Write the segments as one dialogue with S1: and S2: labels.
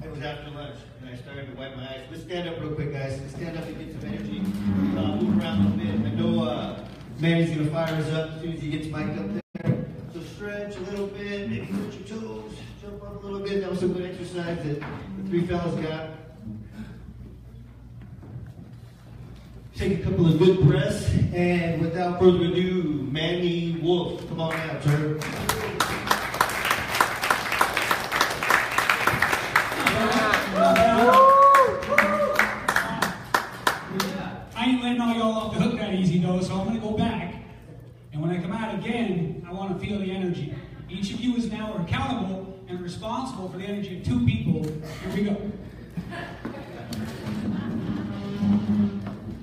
S1: It was after lunch, and I started to wipe my eyes. Let's stand up real quick, guys. Let's stand up and get some energy. Move around a little bit. I know Manny's going to fire us up as soon as he gets mic'd up there. So stretch a little bit, maybe touch your toes, jump up a little bit. That was some good exercise that the three fellas got. Take a couple of good breaths, and without further ado, Manny Wolfe. Come on out, sir.
S2: I ain't letting all y'all off the hook that easy though, so I'm going to go back. And when I come out again, I want to feel the energy. Each of you is now accountable and responsible for the energy of two people. Here we go.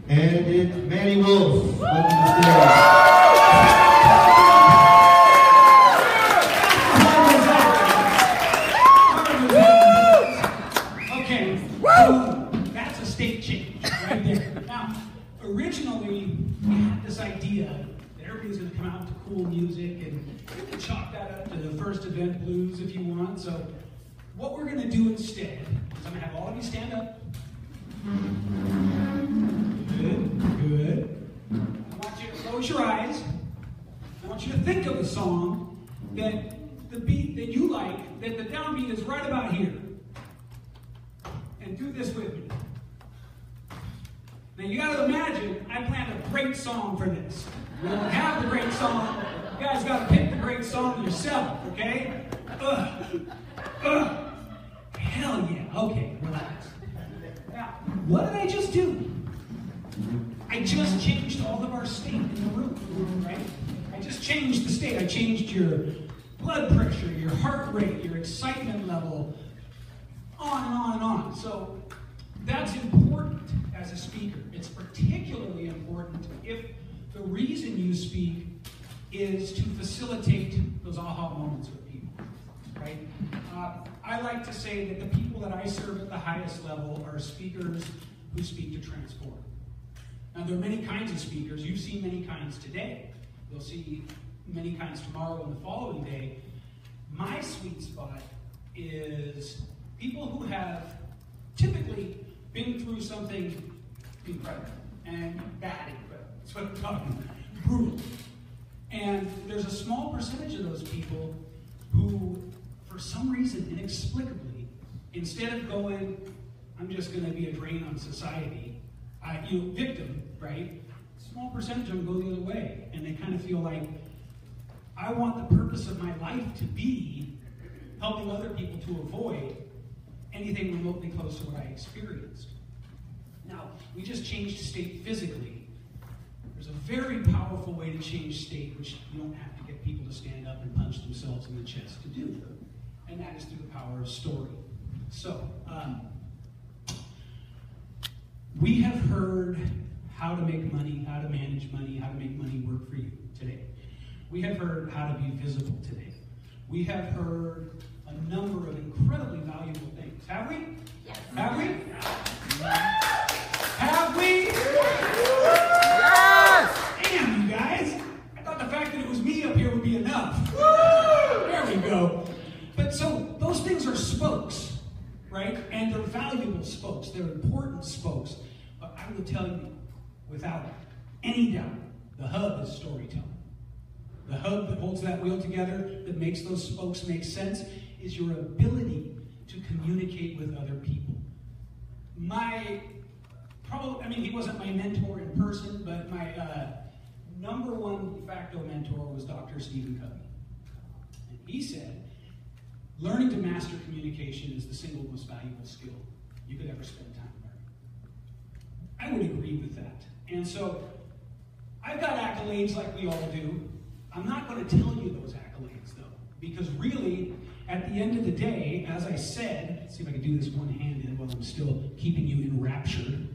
S1: And it's Manny Wolfe. Welcome to the stage.
S2: That's a state change right there. Now, originally, we had this idea that everybody's going to come out to cool music, and you can chalk that up to the first event blues if you want. So, what we're going to do instead is I'm going to have all of you stand up. Good. I want you to close your eyes. I want you to think of a song that the beat that you like, that the downbeat is right about here. And do this with me. Now you gotta imagine, I planned a great song for this. We don't have the great song. You guys gotta pick the great song yourself, okay? Hell yeah. Okay, relax. Now, what did I just do? I just changed all of our state in the room, right? I just changed the state. I changed your blood pressure, your heart rate, your excitement level, on and on and on. So that's important as a speaker. It's particularly important if the reason you speak is to facilitate those aha moments with people, right? I like to say that the people that I serve at the highest level are speakers who speak to transform. Now, there are many kinds of speakers. You've seen many kinds today. You'll see many kinds tomorrow and the following day. My sweet spot is people who have typically been through something incredible and bad incredible. That's what I'm talking about. Brutal. And there's a small percentage of those people who, for some reason, inexplicably, instead of going, I'm just going to be a drain on society, victim, right? A small percentage of them go the other way. And they kind of feel like, I want the purpose of my life to be helping other people to avoid anything remotely close to what I experienced. Now, we just changed state physically. There's a very powerful way to change state, which you don't have to get people to stand up and punch themselves in the chest to do. And that is through the power of story. So, we have heard how to make money, how to manage money, how to make money work for you today. We have heard how to be visible today. We have heard a number of incredibly valuable things. Have we? Yes. Have we? Yes. Have we? Yes. Damn, you guys. I thought the fact that it was me up here would be enough. There we go. But so, those things are spokes, right? And they're valuable spokes. They're important spokes. But I will tell you, without any doubt, the hub is storytelling. The hub that holds that wheel together, that makes those spokes make sense, is your ability to communicate with other people. He wasn't my mentor in person, but my number one de facto mentor was Dr. Stephen Covey. And he said, learning to master communication is the single most valuable skill you could ever spend time learning. I would agree with that. And so, I've got accolades like we all do. I'm not going to tell you those accolades, though, because really, at the end of the day, as I said, let's see if I can do this one-handed while I'm still keeping you enraptured.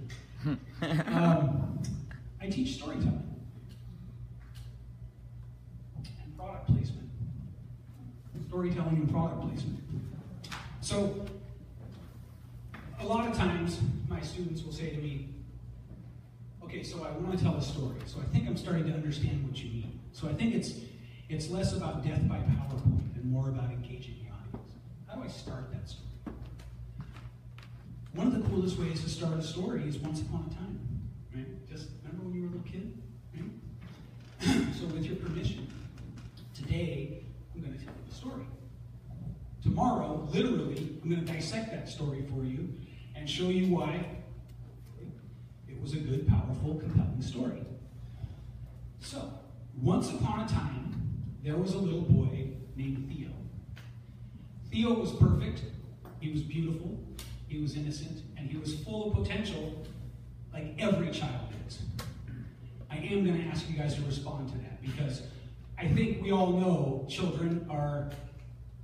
S2: I teach storytelling and product placement. Storytelling and product placement. So, a lot of times, my students will say to me, okay, so I want to tell a story. So I think I'm starting to understand what you mean. So I think it's less about death by PowerPoint and more about engaging the audience. How do I start that story? one of the coolest ways to start a story is once upon a time, right? Just remember when you were a little kid, right? So with your permission, today I'm going to tell you the story. Tomorrow, literally, I'm going to dissect that story for you and show you why it was a good, powerful, compelling story. So, once upon a time, there was a little boy named Theo. Theo was perfect, he was beautiful, he was innocent, and he was full of potential like every child is. I am going to ask you guys to respond to that because I think we all know children are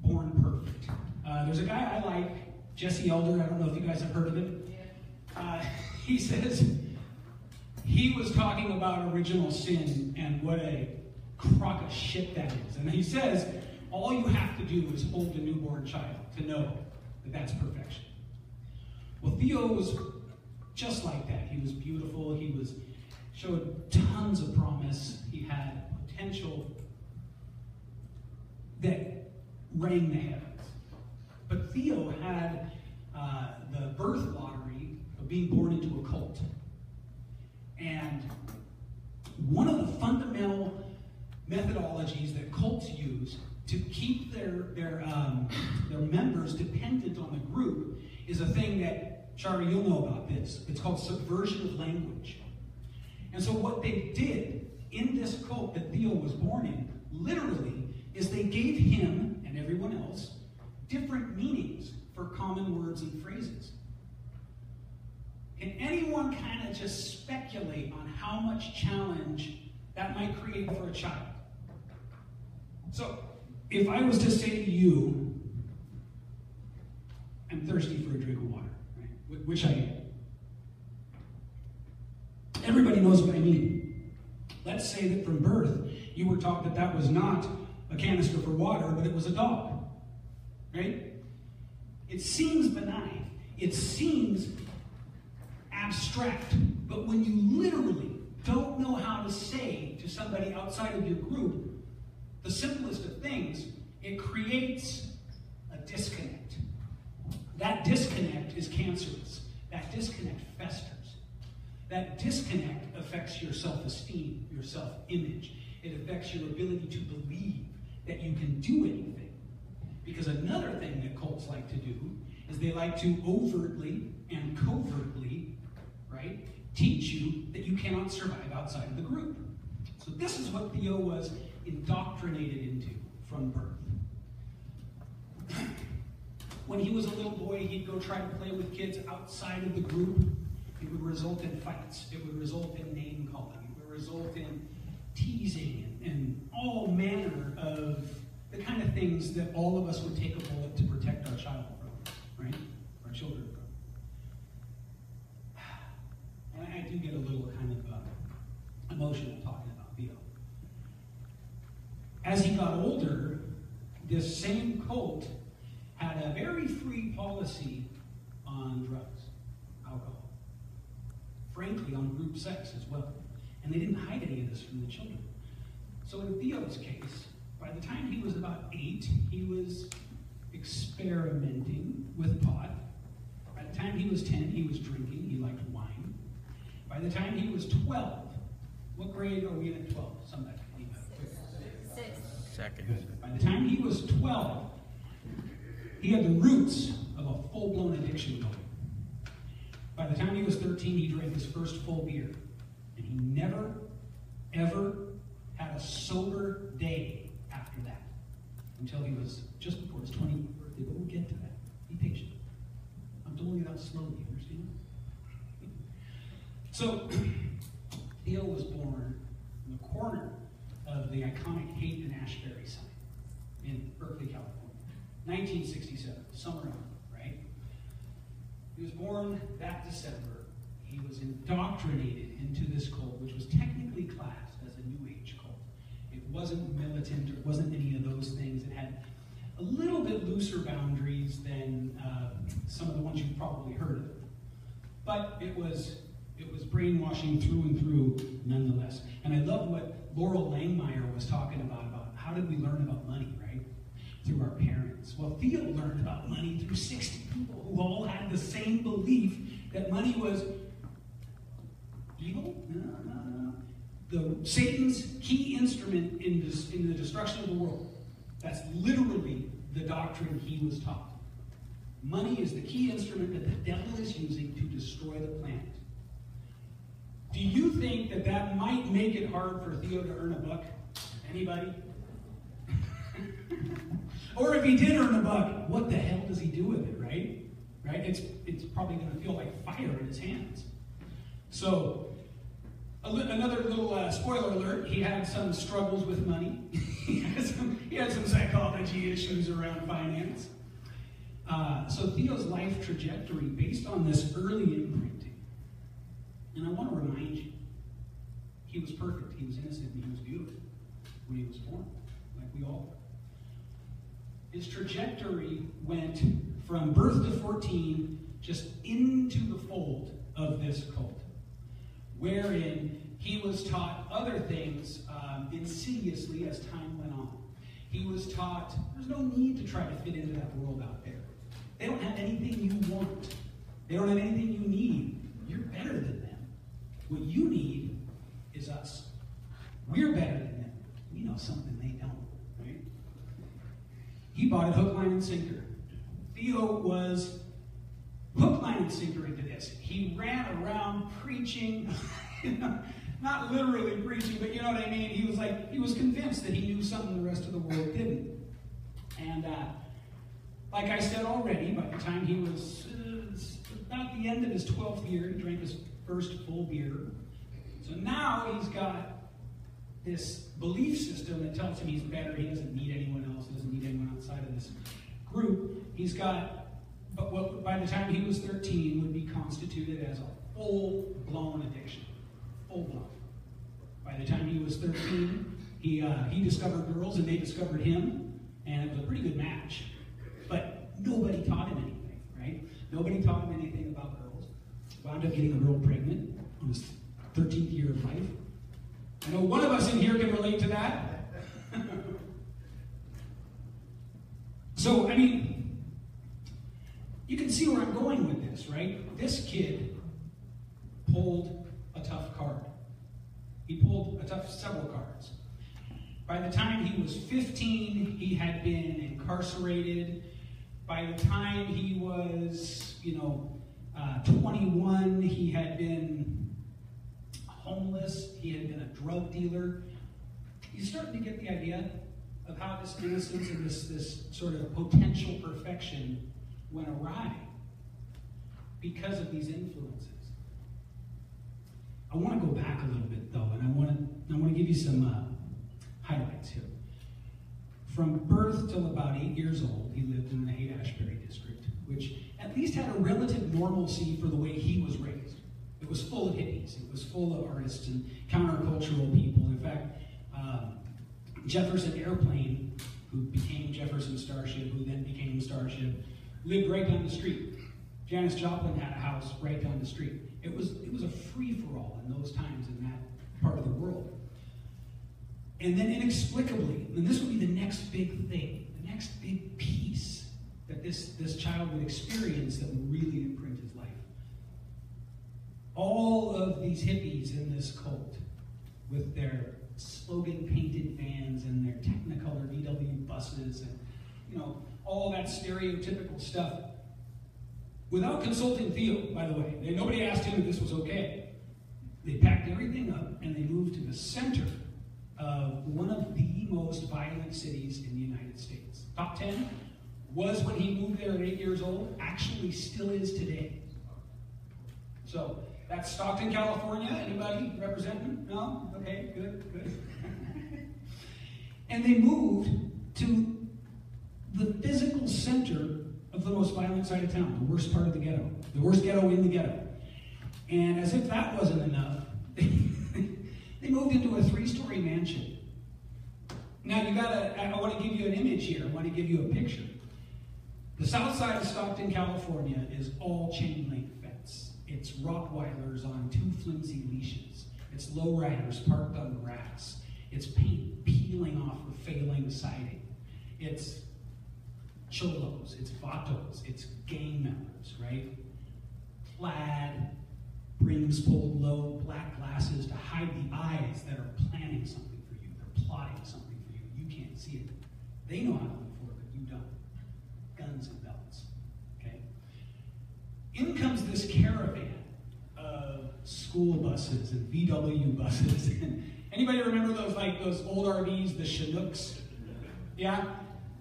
S2: born perfect. There's a guy I like, Jesse Elder. I don't know if you guys have heard of him. He says he was talking about original sin and what a crock of shit that is. And he says all you have to do is hold a newborn child to know that that's perfection. Well, Theo was just like that. He was beautiful. He showed tons of promise. He had potential that rang the heavens. But Theo had the birth lottery of being born into a cult. And one of the fundamental methodologies that cults use to keep their members dependent on the group is a thing that, Shari, you'll know about this. It's called subversion of language. And so what they did in this cult that Theo was born in, literally, is they gave him and everyone else different meanings for common words and phrases. Can anyone kind of just speculate on how much challenge that might create for a child? So, if I was to say to you, I'm thirsty for a drink of water, right? Which I am. Everybody knows what I mean. Let's say that from birth, you were taught that that was not a canister for water, but it was a dog, right? It seems benign. It seems abstract. But when you literally don't know how to say to somebody outside of your group the simplest of things, it creates a disconnect. That disconnect is cancerous. That disconnect festers. That disconnect affects your self-esteem, your self-image. It affects your ability to believe that you can do anything. Because another thing that cults like to do is they like to overtly and covertly, right, teach you that you cannot survive outside of the group. So this is what Theo was indoctrinated into from birth. When he was a little boy, he'd go try to play with kids outside of the group. It would result in fights. It would result in name calling. It would result in teasing and all manner of the kind of things that all of us would take a bullet to protect our child from, right? Our children from. And I do get a little kind of emotional talking about Theo. As he got older, this same cult had a very free policy on drugs, alcohol, frankly, on group sex as well. And they didn't hide any of this from the children. So in Theo's case, by the time he was about 8, he was experimenting with pot. By the time he was 10, he was drinking. He liked wine. By the time he was 12, what grade are we in at 12? Somebody.
S3: Six.
S4: Second.
S2: Good. By the time he was 12, he had the roots of a full-blown addiction going. By the time he was 13, he drank his first full beer. And he never, ever had a sober day after that. Until he was just before his 20th birthday. But we'll get to that. Be patient. I'm doling it out slowly, understand? So, Theo was born in the corner of the iconic Haight and Ashbury sign in Berkeley, California. 1967, summer of, right? He was born that December. He was indoctrinated into this cult, which was technically classed as a New Age cult. It wasn't militant, or it wasn't any of those things. It had a little bit looser boundaries than some of the ones you've probably heard of. But it was brainwashing through and through nonetheless. And I love what Laurel Langmeyer was talking about how did we learn about money, right? through our parents. Well, Theo learned about money through 60 people who all had the same belief that money was evil? No. Satan's key instrument in the destruction of the world. That's literally the doctrine he was taught. Money is the key instrument that the devil is using to destroy the planet. Do you think that that might make it hard for Theo to earn a buck? Anybody? Or if he did earn a buck, what the hell does he do with it, right? Right? It's probably going to feel like fire in his hands. So, another little spoiler alert, he had some struggles with money. he had some psychology issues around finance. So Theo's life trajectory, based on this early imprinting, and I want to remind you, he was perfect, he was innocent, and he was beautiful when he was born, like we all were. His trajectory went from birth to 14 just into the fold of this cult, wherein he was taught other things insidiously as time went on. He was taught there's no need to try to fit into that world out there. They don't have anything you want. They don't have anything you need. You're better than them. What you need is us. We're better than them. We know something they don't, right? He bought it hook, line, and sinker. Theo was hook, line, and sinker into this. He ran around preaching, not literally preaching, but you know what I mean? He was convinced that he knew something the rest of the world didn't. And like I said already, by the time he was about the end of his 12th year, he drank his first full beer. So now he's got this belief system that tells him he's better, he doesn't need anyone else, he doesn't need anyone outside of this group. He's got, but what by the time he was 13 would be constituted as a full-blown addiction. Full-blown. By the time he was 13, he discovered girls and they discovered him, and it was a pretty good match. But nobody taught him anything, right? Nobody taught him anything about girls. Wound up getting a girl pregnant on his 13th year of life. I know one of us in here can relate to that. So, I mean, you can see where I'm going with this, right? This kid pulled a tough card. He pulled several cards. By the time he was 15, he had been incarcerated. By the time he was, 21, he had been homeless. He had been a drug dealer. He's starting to get the idea of how this innocence and this sort of potential perfection went awry because of these influences. I want to go back a little bit, though, and I want to give you some highlights here. From birth till about 8 years old, he lived in the Haight-Ashbury district, which at least had a relative normalcy for the way he was raised. It was full of hippies. It was full of artists and countercultural people. In fact, Jefferson Airplane, who became Jefferson Starship, who then became Starship, lived right down the street. Janis Joplin had a house right down the street. It was a free-for-all in those times in that part of the world. And then inexplicably, and this would be the next big thing, the next big piece that this child would experience that would really imprint his life. All of these hippies in this cult, with their slogan-painted vans and their Technicolor VW buses and, all that stereotypical stuff, without consulting Theo, by the way. Nobody asked him if this was okay. They packed everything up and they moved to the center of one of the most violent cities in the United States. Top 10 was when he moved there at 8 years old, actually still is today. So, that's Stockton, California. Anybody representing? No? Okay, good. And they moved to the physical center of the most violent side of town, the worst part of the ghetto, the worst ghetto in the ghetto. And as if that wasn't enough, they moved into a 3-story mansion. Now I want to give you an image here. I want to give you a picture. The south side of Stockton, California is all chain link fence. It's Rottweilers on 2 flimsy leashes. It's lowriders parked on grass. It's paint peeling off the failing siding. It's cholos, it's vatos, it's gang members, right? Plaid, brims pulled low, black glasses to hide the eyes that are planning something for you. They're plotting something for you. You can't see it. They know how to look for it, but you don't. Guns and belts, okay? In comes this caravan of school buses and VW buses. Anybody remember those old RVs, the Chinooks? Yeah?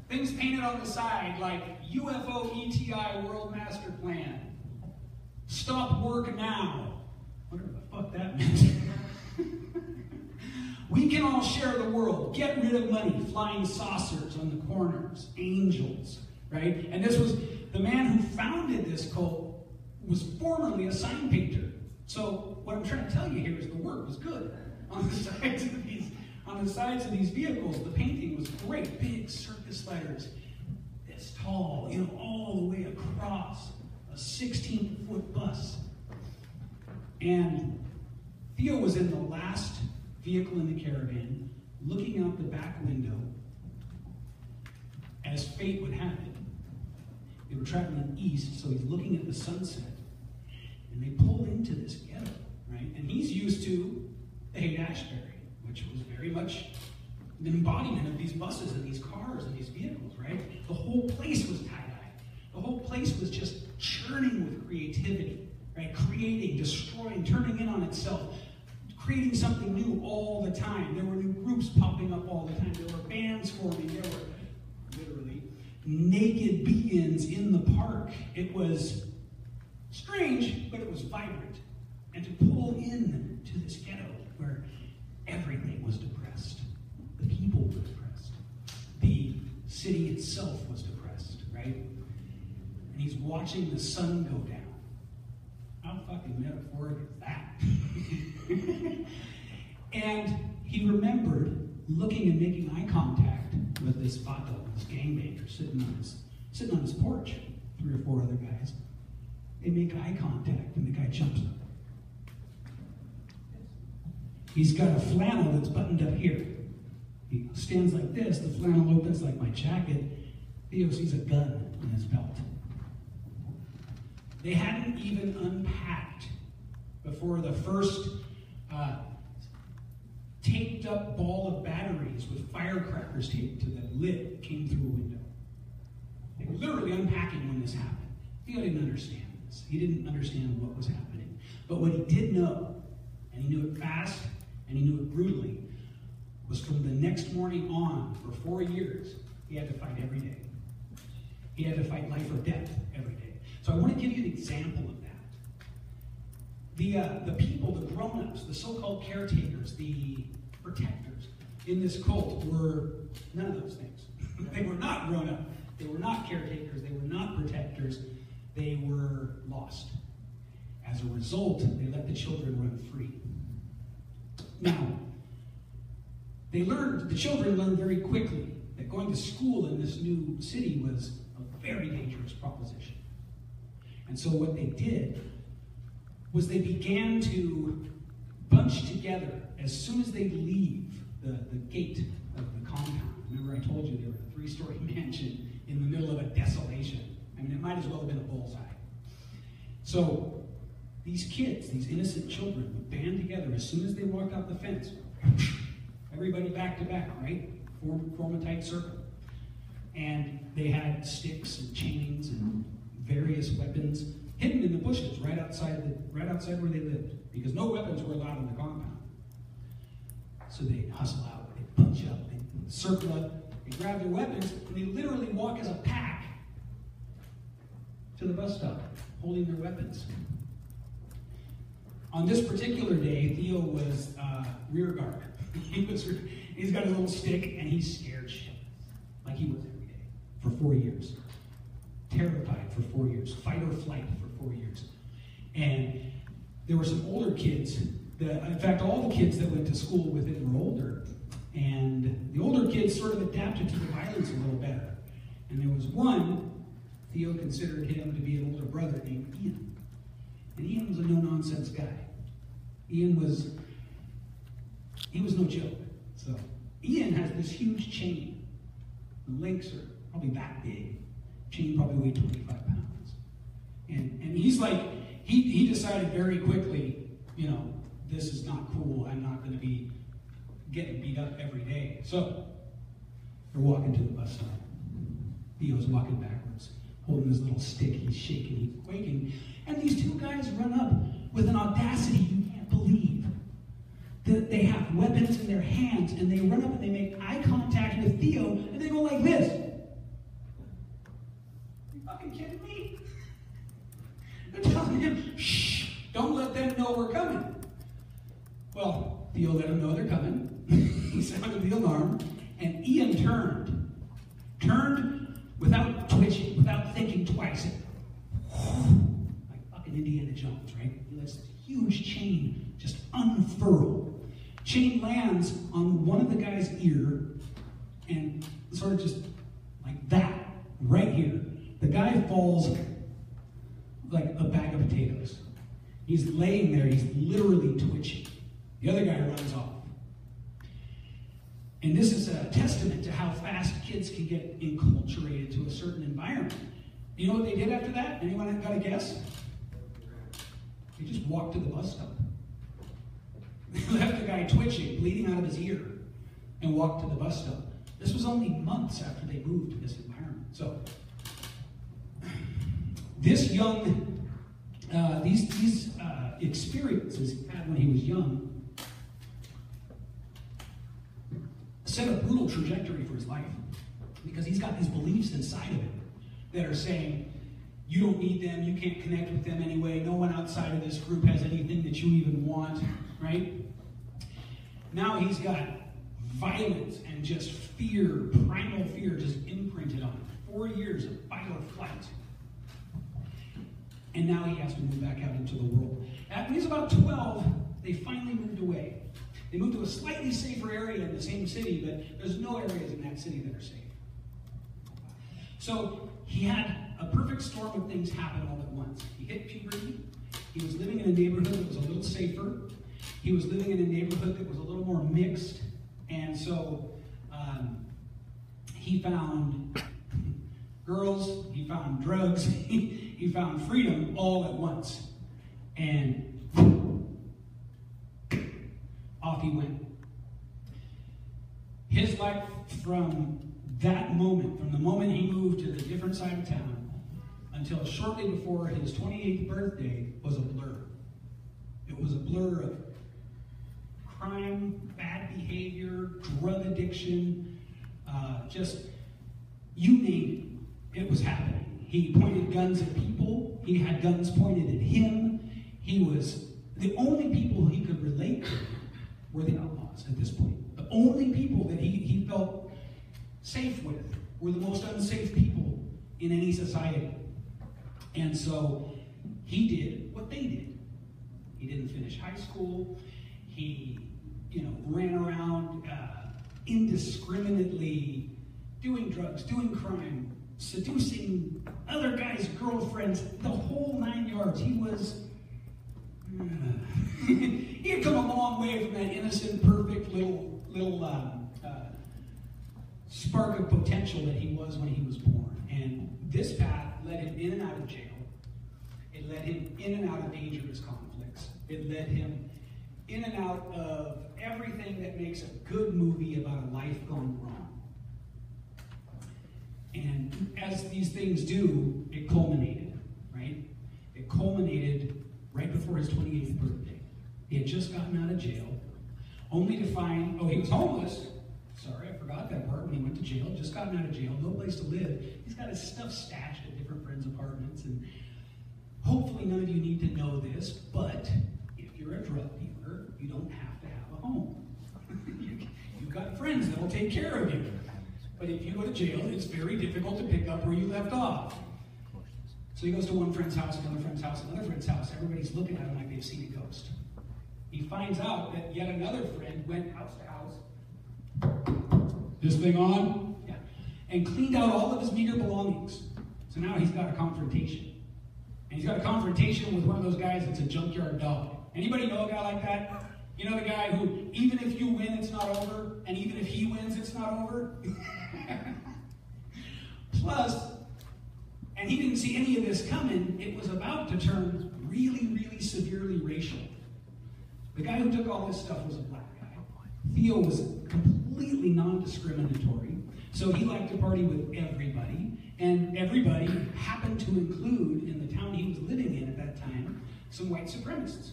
S2: Things painted on the side like UFO ETI World Master Plan. Stop work now. Whatever the fuck that meant. We can all share the world. Get rid of money. Flying saucers on the corners. Angels. Right? And this was the man who founded this cult was formerly a sign painter. So what I'm trying to tell you here is the work was good. On the sides of these vehicles, the painting was great. Big circus letters. This tall, all the way across. A 16-foot bus. And Theo was in the last vehicle in the caravan, looking out the back window. As fate would have it, they were traveling east, so he's looking at the sunset. And they pull into this ghetto, right? And he's used to the Haight-Ashbury, which was very much an embodiment of these buses and these cars and these vehicles, right? The whole place was tie-dye. The whole place was just churning with creativity, right? Creating, destroying, turning in on itself, creating something new all the time. There were new groups popping up all the time. There were bands forming. There were literally naked beings in the park. It was strange, but it was vibrant. And to pull in to this ghetto where everything was depressed. The people were depressed. The city itself was depressed, right? And he's watching the sun go down. How fucking metaphoric is that? And he remembered looking and making eye contact with this vato, this gangbanger, sitting on his porch. 3 or 4 other guys. They make eye contact, and the guy jumps up. He's got a flannel that's buttoned up here. He stands like this, the flannel opens like my jacket. Theo sees a gun in his belt. They hadn't even unpacked before the first taped up ball of batteries with firecrackers taped to the lid came through a window. They were literally unpacking when this happened. Theo didn't understand this. He didn't understand what was happening. But what he did know, and he knew it fast, and he knew it brutally, was from the next morning on, for 4 years, he had to fight every day. He had to fight life or death every day. So I want to give you an example of that. The people, the grown-ups, the so-called caretakers, the protectors in this cult were none of those things. They were not grown-up. They were not caretakers. They were not protectors. They were lost. As a result, they let the children run free. Now, the children learned very quickly that going to school in this new city was a very dangerous proposition. And so what they did was they began to bunch together as soon as they leave the gate of the compound. Remember I told you they were a 3-story mansion in the middle of a desolation. I mean, it might as well have been a bullseye. So these kids, these innocent children, would band together as soon as they walked out the fence. Everybody back to back, right? Form a tight circle. And they had sticks and chains and various weapons hidden in the bushes right outside where they lived, because no weapons were allowed in the compound. So they hustle out, they bunch up, they circle up, they grab their weapons, and they literally walk as a pack to the bus stop, holding their weapons. On this particular day, Theo was rear guard. He's got his little stick, and he's scared shit, like he was every day, for 4 years. Terrified for 4 years, fight or flight for 4 years. And there were some older kids, in fact, all the kids that went to school with him were older, and the older kids sort of adapted to the violence a little better. And there was one, Theo considered him to be an older brother, named Ian. And Ian was a no-nonsense guy. Ian was no joke. So Ian has this huge chain. The links are probably that big. Shane probably weighed 25 pounds. And he's like, he decided very quickly, you know, this is not cool. I'm not going to be getting beat up every day. So they're walking to the bus stop. Theo's walking backwards, holding his little stick. He's shaking, he's quaking. And these two guys run up with an audacity you can't believe. They have weapons in their hands, and they run up and they make eye contact with Theo, and they go like this. Are you fucking kidding me? They're telling him, shh, don't let them know we're coming. Well, Theo let them know they're coming. He sounded the alarm, and Ian turned without twitching, without thinking twice. Like fucking Indiana Jones, right? He lets this huge chain just unfurl. Chain lands on one of the guy's ear, and sort of just like that, right here. The guy falls like a bag of potatoes. He's laying there, he's literally twitching. The other guy runs off. And this is a testament to how fast kids can get enculturated to a certain environment. You know what they did after that? Anyone got a guess? They just walked to the bus stop. They left the guy twitching, bleeding out of his ear, and walked to the bus stop. This was only months after they moved to this environment. So, this young, these experiences he had when he was young set a brutal trajectory for his life, because he's got these beliefs inside of him that are saying, you don't need them, you can't connect with them anyway, no one outside of this group has anything that you even want, right? Now he's got violence and just fear, primal fear, just imprinted on him. 4 years of fight or flight. And now he has to move back out into the world. When he's about 12, they finally moved away. They moved to a slightly safer area in the same city, but there's no areas in that city that are safe. So he had a perfect storm of things happen all at once. He hit puberty. He was living in a neighborhood that was a little safer. He was living in a neighborhood that was a little more mixed. And so he found girls, he found drugs, he found freedom all at once. And off he went. His life from that moment, from the moment he moved to the different side of town until shortly before his 28th birthday, was a blur. It was a blur of crime, bad behavior, drug addiction, just you name it, it was happening. He pointed guns at people. He had guns pointed at him. He was, the only people he could relate to were the outlaws at this point. The only people that he felt safe with were the most unsafe people in any society. And so he did what they did. He didn't finish high school. He, ran around indiscriminately doing drugs, doing crime, seducing other guys' girlfriends, the whole 9 yards. He was, he had come a long way from that innocent, perfect little spark of potential that he was when he was born. And this path led him in and out of jail. It led him in and out of dangerous conflicts. It led him in and out of everything that makes a good movie about a life gone wrong. And as these things do, it culminated, right? It culminated right before his 28th birthday. He had just gotten out of jail, only to find, he was homeless. Sorry, I forgot that part when he went to jail. Just gotten out of jail, no place to live. He's got his stuff stashed at different friends' apartments. And hopefully none of you need to know this, but if you're a drug dealer, you don't have to have a home. You've got friends that will take care of you. But if you go to jail, it's very difficult to pick up where you left off. So he goes to one friend's house, another friend's house, another friend's house. Everybody's looking at him like they've seen a ghost. He finds out that yet another friend went house to house. This thing on? Yeah. And cleaned out all of his meager belongings. So now he's got a confrontation. And he's got a confrontation with one of those guys that's a junkyard dog. Anybody know a guy like that? You know the guy who, even if you win, it's not over, and even if he wins, it's not over? Plus, And he didn't see any of this coming. It was about to turn really, really severely racial. The guy who took all this stuff was a black guy. Theo was completely non-discriminatory, so he liked to party with everybody, and everybody happened to include, in the town he was living in at that time, some white supremacists.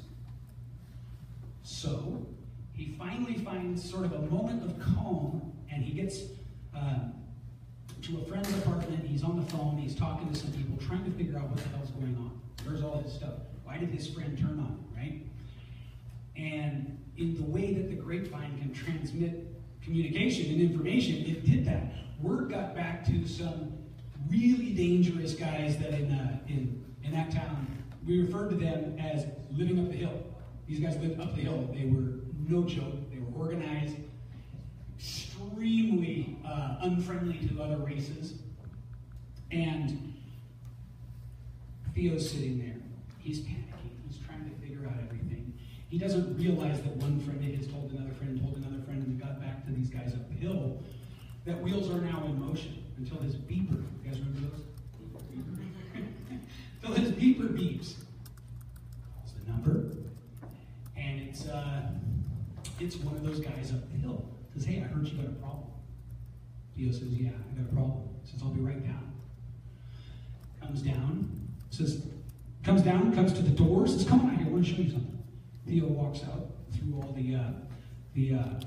S2: So he finally finds sort of a moment of calm, and he gets to a friend's apartment. He's on the phone, he's talking to some people, trying to figure out what the hell's going on. Where's all his stuff? Why did his friend turn on him, right? And in the way that the grapevine can transmit communication and information, it did that. Word got back to some really dangerous guys that in that town, we referred to them as living up the hill. These guys lived up the hill. They were no joke. They were organized, extremely unfriendly to other races. And Theo's sitting there. He's panicking. He's trying to figure out everything. He doesn't realize that one friend of his told another friend, and they got back to these guys up the hill, that wheels are now in motion until his beeper, you guys remember those? Until his beeper beeps. Calls the number, and it's one of those guys up the hill. Says, hey, I heard you got a problem. Theo says, yeah, I got a problem. Says, I'll be right down. Comes down, comes to the door, says, come on out here, I want to show you something. Theo walks out through all the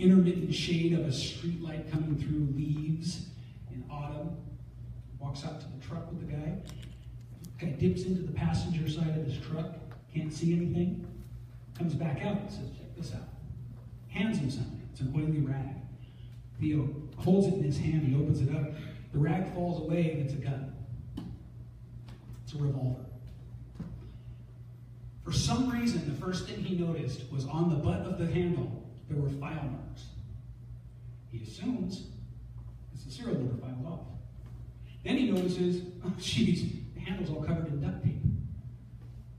S2: intermittent shade of a street light coming through leaves in autumn. Walks out to the truck with the guy. Guy dips into the passenger side of his truck, can't see anything. Comes back out and says, check this out. Hands him something. It's an oily rag. Theo holds it in his hand, he opens it up. The rag falls away and it's a gun. It's a revolver. For some reason, the first thing he noticed was on the butt of the handle, there were file marks. He assumes it's the serial number filed off. Then he notices, oh geez, the handle's all covered in duct tape.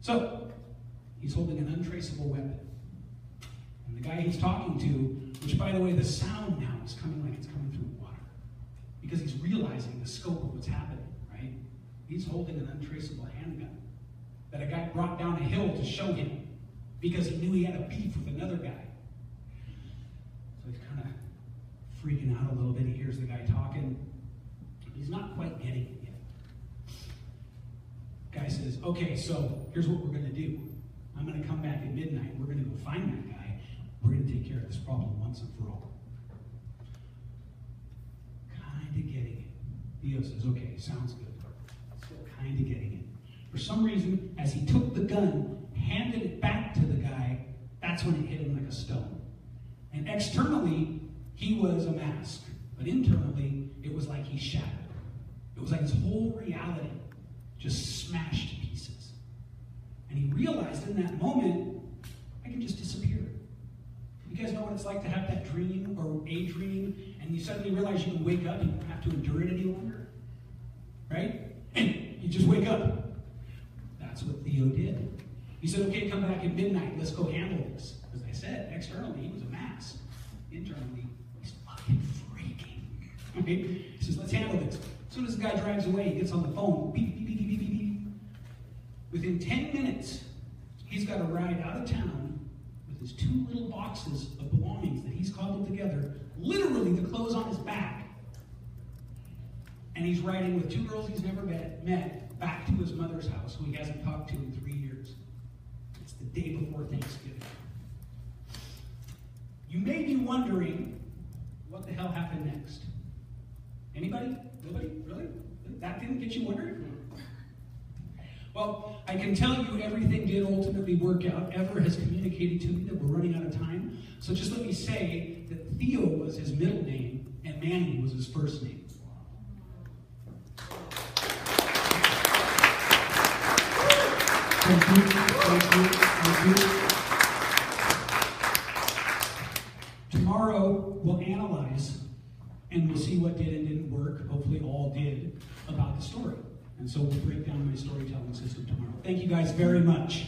S2: So, he's holding an untraceable weapon. And the guy he's talking to, which by the way, the sound now is coming like it's coming through water. Because he's realizing the scope of what's happening, right? He's holding an untraceable handgun that a guy brought down a hill to show him because he knew he had a beef with another guy. So he's kind of freaking out a little bit. He hears the guy talking. He's not quite getting it yet. Guy says, okay, so here's what we're going to do. I'm going to come back at midnight. We're going to go find that guy. We're going to take care of this problem once and for all. Kind of getting it. Theo says, okay, sounds good. Still kind of getting it. For some reason, as he took the gun, handed it back to the guy, that's when it hit him like a stone. And externally, he was a mask. But internally, it was like he shattered. It was like his whole reality just smashed to pieces. And he realized in that moment, I can just disappear. You guys know what it's like to have that dream or a dream, and you suddenly realize you can wake up and you don't have to endure it any longer? Right? And you just wake up. That's what Theo did. He said, okay, come back at midnight. Let's go handle this. As I said, externally, he was a mass. Internally, he's fucking freaking. Okay? He says, let's handle this. As soon as the guy drives away, he gets on the phone. Beep, beep, beep, beep, beep, beep. Within 10 minutes, he's got to ride out of town with his 2 little boxes of belongings that he's cobbled together, literally the clothes on his back. And he's riding with 2 girls he's never met back to his mother's house, who he hasn't talked to in 3 years. It's the day before Thanksgiving. You may be wondering, what the hell happened next? Anybody? Nobody? Really? That didn't get you wondering? Well, I can tell you everything did ultimately work out. Ever has communicated to me that we're running out of time. So just let me say that Theo was his middle name and Manny was his first name. Thank you. Tomorrow we'll analyze and we'll see what did and didn't work. Hopefully all did about the story. And so we'll break down my storytelling system tomorrow. Thank you guys very much.